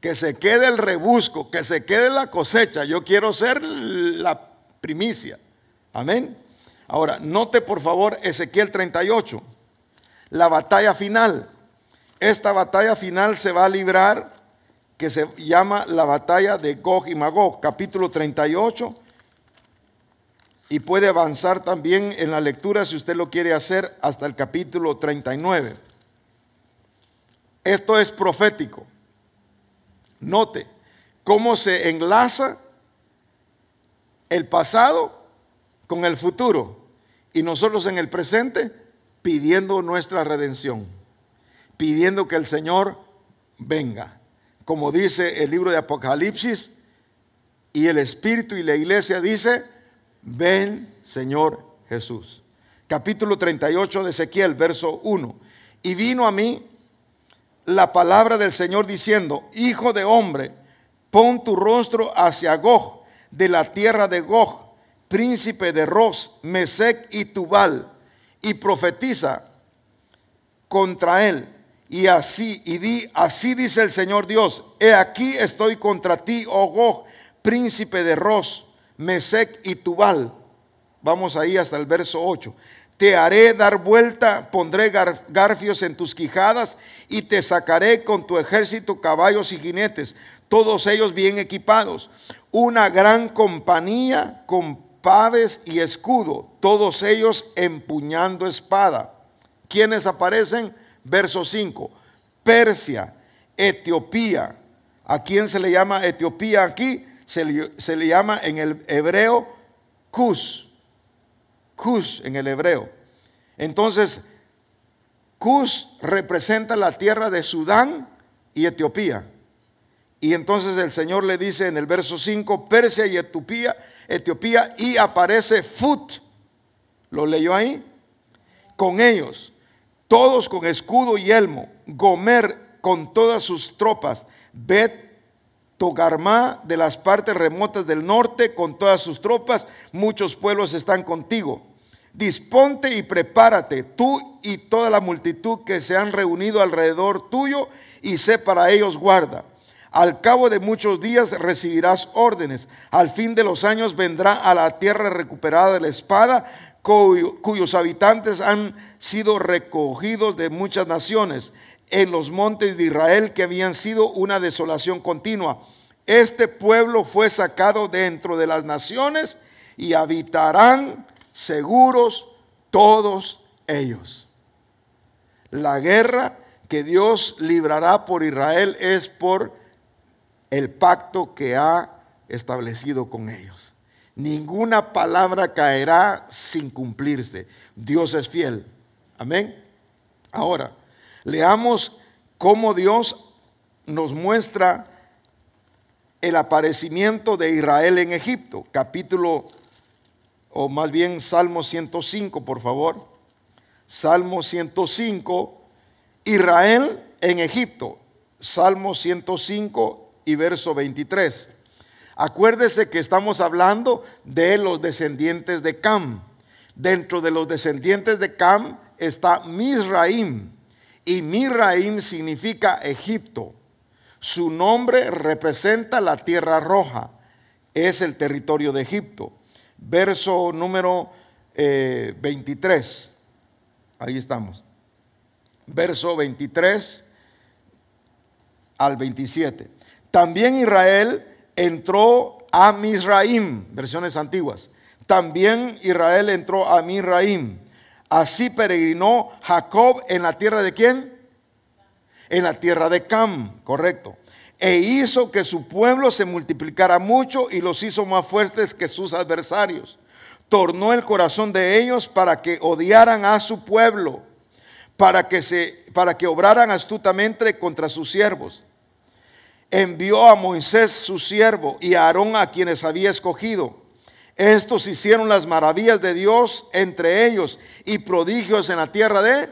Que se quede el rebusco, que se quede la cosecha. Yo quiero ser la primicia. Amén. Ahora, note por favor Ezequiel 38, la batalla final. Esta batalla final se va a librar, que se llama la batalla de Gog y Magog, capítulo 38. Y puede avanzar también en la lectura, si usted lo quiere hacer, hasta el capítulo 39. Esto es profético. Note cómo se enlaza el pasado con el futuro, y nosotros en el presente pidiendo nuestra redención, pidiendo que el Señor venga, como dice el libro de Apocalipsis, y el Espíritu y la iglesia dice: ven, Señor Jesús. Capítulo 38 de Ezequiel, verso 1. Y vino a mí la palabra del Señor diciendo: hijo de hombre, pon tu rostro hacia Gog, de la tierra de Gog, príncipe de Ros, Mesec y Tubal, y profetiza contra él. Y así dice el Señor Dios: he aquí estoy contra ti, oh Gog, príncipe de Ros, Mesec y Tubal. Vamos ahí hasta el verso 8. Te haré dar vuelta, pondré garfios en tus quijadas, y te sacaré con tu ejército, caballos y jinetes, todos ellos bien equipados, una gran compañía con paves y escudo, todos ellos empuñando espada. ¿Quiénes aparecen? Verso 5. Persia, Etiopía. ¿A quién se le llama Etiopía aquí? Se le llama en el hebreo Cus. Cus en el hebreo. Entonces, Cus representa la tierra de Sudán y Etiopía. Y entonces el Señor le dice en el verso 5, Persia y Etiopía, y aparece Fut. ¿Lo leyó ahí? Con ellos, todos con escudo y elmo. Gomer con todas sus tropas. Bet Togarmá de las partes remotas del norte con todas sus tropas. Muchos pueblos están contigo. Disponte y prepárate, tú y toda la multitud que se han reunido alrededor tuyo, y sé para ellos guarda. Al cabo de muchos días recibirás órdenes. Al fin de los años vendrá a la tierra recuperada de la espada, cuyos habitantes han sido recogidos de muchas naciones, en los montes de Israel, que habían sido una desolación continua. Este pueblo fue sacado dentro de las naciones, y habitarán seguros todos ellos. La guerra que Dios librará por Israel es por el pacto que ha establecido con ellos. Ninguna palabra caerá sin cumplirse. Dios es fiel. Amén. Ahora, leamos cómo Dios nos muestra el aparecimiento de Israel en Egipto. Capítulo, o más bien Salmo 105, por favor. Salmo 105, Israel en Egipto. Salmo 105 y verso 23. Acuérdese que estamos hablando de los descendientes de Cam. Dentro de los descendientes de Cam está Mizraim, y Mizraim significa Egipto. Su nombre representa la tierra roja, es el territorio de Egipto. Verso número 23, ahí estamos. Verso 23 al 27. También Israel entró a Mizraim, versiones antiguas. También Israel entró a Mizraim. Así peregrinó Jacob en la tierra de ¿quién? En la tierra de Cam, correcto. E hizo que su pueblo se multiplicara mucho y los hizo más fuertes que sus adversarios. Tornó el corazón de ellos para que odiaran a su pueblo, para que obraran astutamente contra sus siervos. Envió a Moisés su siervo y a Aarón, a quienes había escogido. Estos hicieron las maravillas de Dios entre ellos y prodigios en la tierra de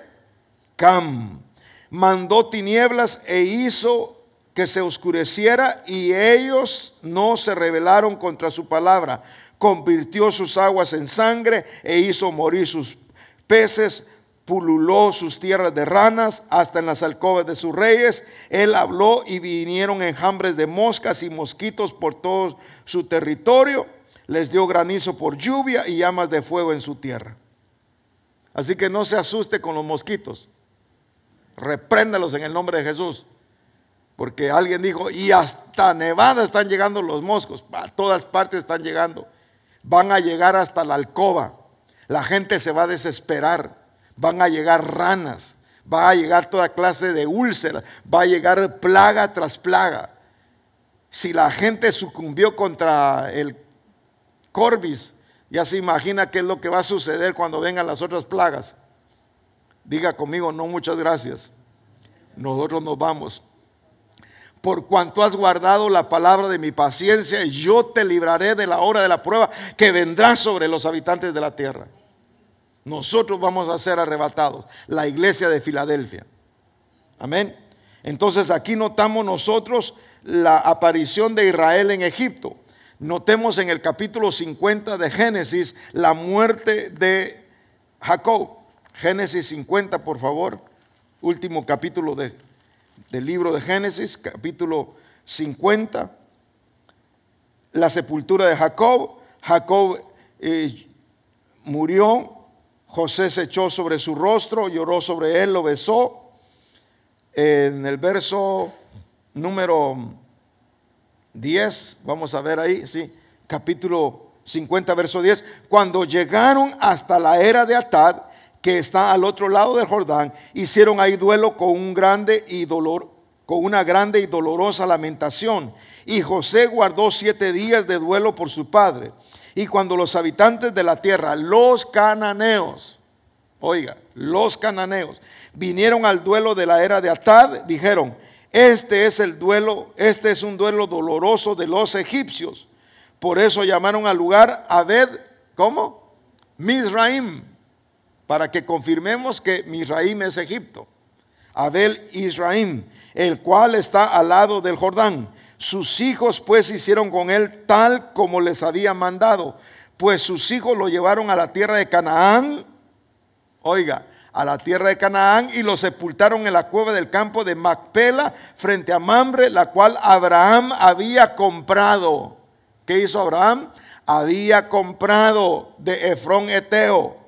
Cam. Mandó tinieblas e hizo que se oscureciera, y ellos no se rebelaron contra su palabra. Convirtió sus aguas en sangre e hizo morir sus peces. Pululó sus tierras de ranas hasta en las alcobas de sus reyes. Él habló y vinieron enjambres de moscas y mosquitos por todo su territorio. Les dio granizo por lluvia y llamas de fuego en su tierra. Así que no se asuste con los mosquitos. Repréndalos en el nombre de Jesús. Porque alguien dijo, y hasta Nevada están llegando los moscos. A todas partes están llegando. Van a llegar hasta la alcoba. La gente se va a desesperar. Van a llegar ranas. Va a llegar toda clase de úlceras. Va a llegar plaga tras plaga. Si la gente sucumbió contra el Corbis, ya se imagina qué es lo que va a suceder cuando vengan las otras plagas. Diga conmigo, no, muchas gracias. Nosotros nos vamos. Por cuanto has guardado la palabra de mi paciencia, yo te libraré de la hora de la prueba que vendrá sobre los habitantes de la tierra. Nosotros vamos a ser arrebatados, la iglesia de Filadelfia. Amén. Entonces aquí notamos nosotros la aparición de Israel en Egipto. Notemos en el capítulo 50 de Génesis la muerte de Jacob. Génesis 50, por favor. Último capítulo del libro de Génesis, capítulo 50. La sepultura de Jacob. Jacob murió. José se echó sobre su rostro, lloró sobre él, lo besó. En el verso número 10, vamos a ver ahí, sí, capítulo 50, verso 10. Cuando llegaron hasta la era de Atad, que está al otro lado del Jordán, hicieron ahí duelo con una grande y dolorosa lamentación. Y José guardó 7 días de duelo por su padre. Y cuando los habitantes de la tierra, los cananeos, oiga, los cananeos, vinieron al duelo de la era de Atad, dijeron: este es un duelo doloroso de los egipcios. Por eso llamaron al lugar Abed, ¿cómo? Mizraim, para que confirmemos que Mizraim es Egipto. Abel Israim, el cual está al lado del Jordán. Sus hijos pues hicieron con él tal como les había mandado, pues sus hijos lo llevaron a la tierra de Canaán, oiga, a la tierra de Canaán, y lo sepultaron en la cueva del campo de Macpela frente a Mamre, la cual Abraham había comprado. ¿Qué hizo Abraham? Había comprado de Efrón Eteo,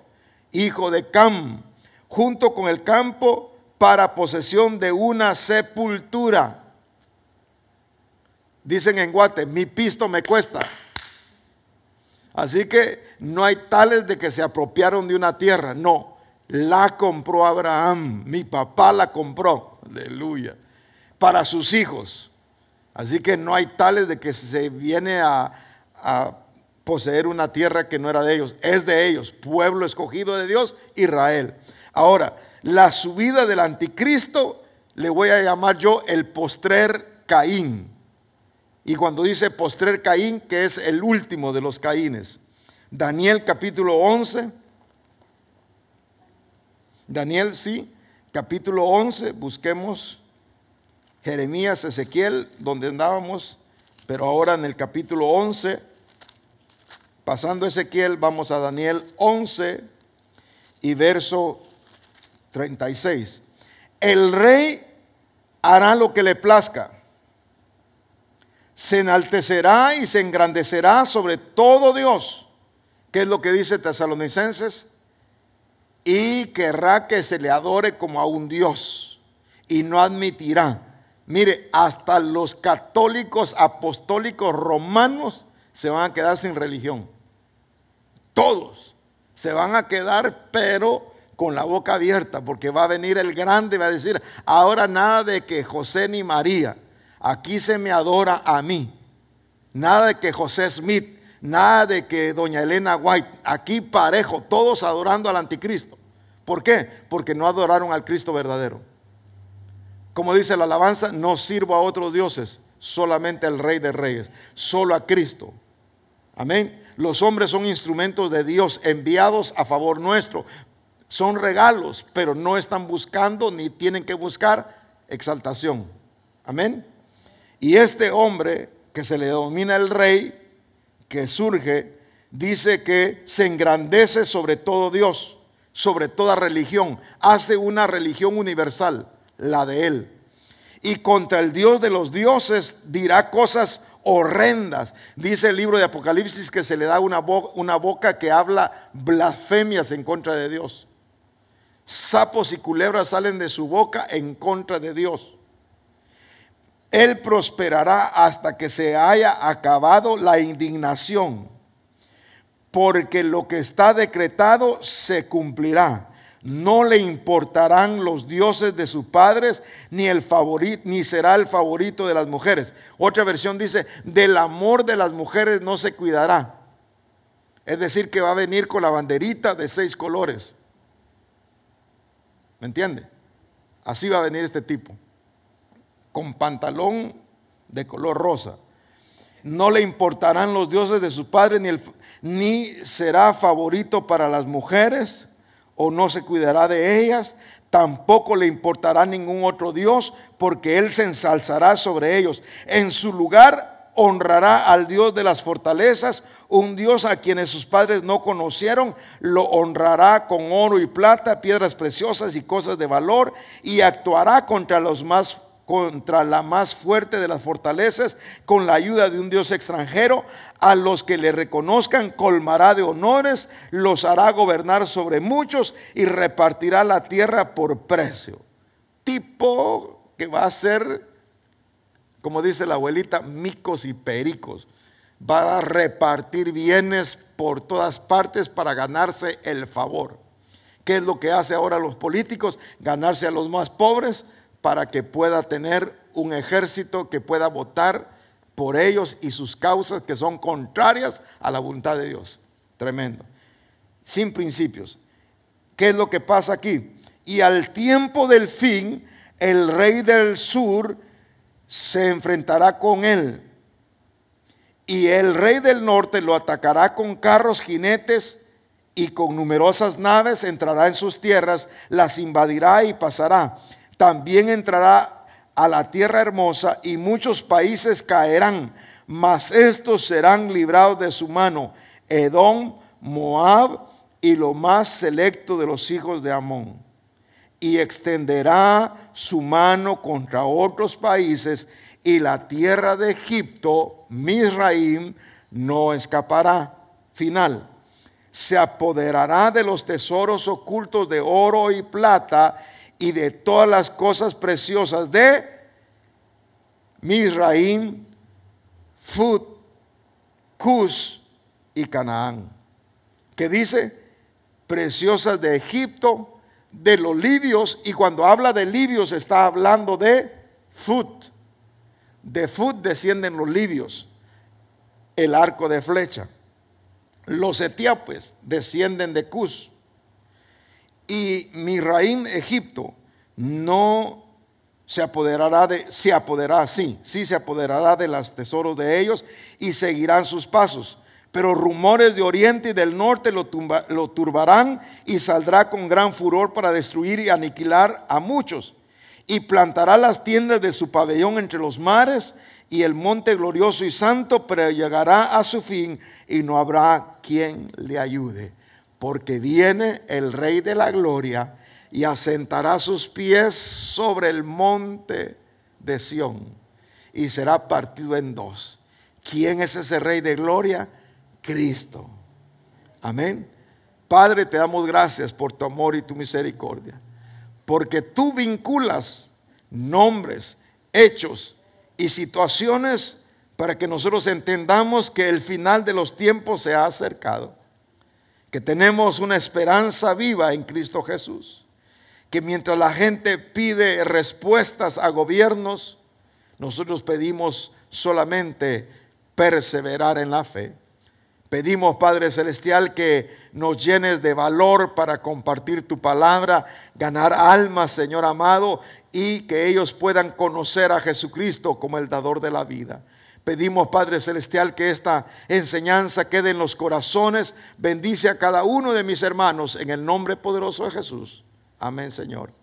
hijo de Cam, junto con el campo para posesión de una sepultura. Dicen en Guate, mi pisto me cuesta. Así que no hay tales de que se apropiaron de una tierra, no. La compró Abraham, mi papá la compró, aleluya, para sus hijos. Así que no hay tales de que se viene a poseer una tierra que no era de ellos, es de ellos, pueblo escogido de Dios, Israel. Ahora, la subida del anticristo le voy a llamar yo el postrer Caín. Y cuando dice postrer Caín, que es el último de los Caínes. Daniel capítulo 11. Daniel sí, capítulo 11, busquemos Jeremías, Ezequiel, donde andábamos, pero ahora en el capítulo 11, pasando Ezequiel, vamos a Daniel 11 y verso 36. El rey hará lo que le plazca, se enaltecerá y se engrandecerá sobre todo Dios. ¿Qué es lo que dice Tesalonicenses? Y querrá que se le adore como a un Dios, y no admitirá. Mire, hasta los católicos apostólicos romanos se van a quedar sin religión. Todos se van a quedar, pero con la boca abierta, porque va a venir el grande y va a decir: ahora nada de que José ni María, aquí se me adora a mí. Nada de que José Smith, nada de que doña Elena White, aquí parejo, todos adorando al anticristo. ¿Por qué? Porque no adoraron al Cristo verdadero. Como dice la alabanza, no sirvo a otros dioses, solamente al Rey de Reyes, solo a Cristo. Amén. Los hombres son instrumentos de Dios enviados a favor nuestro. Son regalos, pero no están buscando ni tienen que buscar exaltación. Amén. Y este hombre que se le denomina el rey, que surge, dice que se engrandece sobre todo Dios, sobre toda religión. Hace una religión universal, la de él. Y contra el Dios de los dioses dirá cosas horrendas. Dice el libro de Apocalipsis que se le da una boca que habla blasfemias en contra de Dios. Sapos y culebras salen de su boca en contra de Dios. Él prosperará hasta que se haya acabado la indignación, porque lo que está decretado se cumplirá. No le importarán los dioses de sus padres, ni será el favorito de las mujeres. Otra versión dice: del amor de las mujeres no se cuidará. Es decir, que va a venir con la banderita de 6 colores. ¿Me entiende? Así va a venir este tipo, con pantalón de color rosa. No le importarán los dioses de sus padres, ni será favorito para las mujeres, o no se cuidará de ellas. Tampoco le importará ningún otro Dios, porque él se ensalzará sobre ellos. En su lugar honrará al Dios de las fortalezas, un Dios a quienes sus padres no conocieron. Lo honrará con oro y plata, piedras preciosas y cosas de valor, y actuará contra la más fuerte de las fortalezas, con la ayuda de un Dios extranjero. A los que le reconozcan colmará de honores, los hará gobernar sobre muchos y repartirá la tierra por precio. Tipo que va a ser, como dice la abuelita, micos y pericos. Va a repartir bienes por todas partes para ganarse el favor. ¿Qué es lo que hace ahora los políticos? Ganarse a los más pobres, para que pueda tener un ejército que pueda votar por ellos y sus causas que son contrarias a la voluntad de Dios. Tremendo. Sin principios. ¿Qué es lo que pasa aquí? Y al tiempo del fin, el rey del sur se enfrentará con él, y el rey del norte lo atacará con carros, jinetes y con numerosas naves. Entrará en sus tierras, las invadirá y pasará. También entrará a la tierra hermosa, y muchos países caerán, mas estos serán librados de su mano: Edom, Moab y lo más selecto de los hijos de Amón. Y extenderá su mano contra otros países, y la tierra de Egipto, Misraim, no escapará. Final: se apoderará de los tesoros ocultos de oro y plata, y de todas las cosas preciosas de Misraim, Fut, Cus y Canaán. Que dice preciosas de Egipto, de los libios, y cuando habla de libios está hablando de Fut. De Fut descienden los libios, el arco de flecha. Los etíopes descienden de Cus. Y Misraim, Egipto, no se apoderará se apoderará de los tesoros de ellos, y seguirán sus pasos. Pero rumores de oriente y del norte lo turbarán, y saldrá con gran furor para destruir y aniquilar a muchos. Y plantará las tiendas de su pabellón entre los mares y el monte glorioso y santo, pero llegará a su fin y no habrá quien le ayude. Porque viene el Rey de la Gloria y asentará sus pies sobre el monte de Sión y será partido en dos. ¿Quién es ese Rey de Gloria? Cristo. Amén. Padre, te damos gracias por tu amor y tu misericordia, porque tú vinculas nombres, hechos y situaciones para que nosotros entendamos que el final de los tiempos se ha acercado, que tenemos una esperanza viva en Cristo Jesús, que mientras la gente pide respuestas a gobiernos, nosotros pedimos solamente perseverar en la fe. Pedimos, Padre Celestial, que nos llenes de valor para compartir tu palabra, ganar almas, Señor amado, y que ellos puedan conocer a Jesucristo como el dador de la vida. Pedimos, Padre Celestial, que esta enseñanza quede en los corazones. Bendice a cada uno de mis hermanos en el nombre poderoso de Jesús. Amén, Señor.